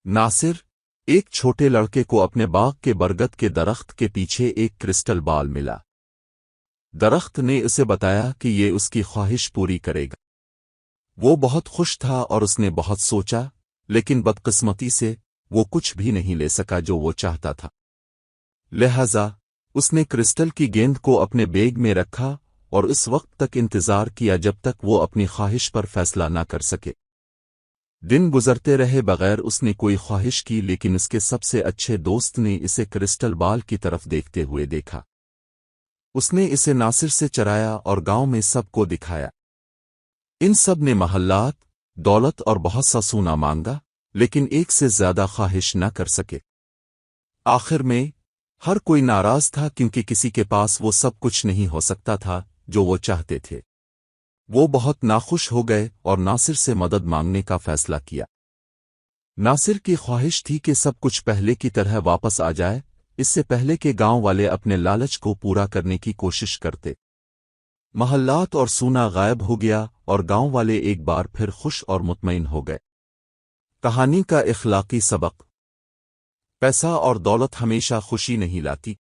ناصر ایک چھوٹے لڑکے کو اپنے باغ کے برگد کے درخت کے پیچھے ایک کرسٹل بال ملا۔ درخت نے اسے بتایا کہ یہ اس کی خواہش پوری کرے گا۔ وہ بہت خوش تھا اور اس نے بہت سوچا، لیکن بدقسمتی سے وہ کچھ بھی نہیں لے سکا جو وہ چاہتا تھا۔ لہذا اس نے کرسٹل کی گیند کو اپنے بیگ میں رکھا اور اس وقت تک انتظار کیا جب تک وہ اپنی خواہش پر فیصلہ نہ کر سکے۔ دن گزرتے رہے بغیر اس نے کوئی خواہش کی، لیکن اس کے سب سے اچھے دوست نے اسے کرسٹل بال کی طرف دیکھتے ہوئے دیکھا۔ اس نے اسے ناصر سے چرایا اور گاؤں میں سب کو دکھایا۔ ان سب نے محلات، دولت اور بہت سا سونا مانگا، لیکن ایک سے زیادہ خواہش نہ کر سکے۔ آخر میں ہر کوئی ناراض تھا کیونکہ کسی کے پاس وہ سب کچھ نہیں ہو سکتا تھا جو وہ چاہتے تھے۔ وہ بہت ناخوش ہو گئے اور ناصر سے مدد مانگنے کا فیصلہ کیا۔ ناصر کی خواہش تھی کہ سب کچھ پہلے کی طرح واپس آ جائے، اس سے پہلے کہ گاؤں والے اپنے لالچ کو پورا کرنے کی کوشش کرتے۔ محلات اور سونا غائب ہو گیا اور گاؤں والے ایک بار پھر خوش اور مطمئن ہو گئے۔ کہانی کا اخلاقی سبق: پیسہ اور دولت ہمیشہ خوشی نہیں لاتی۔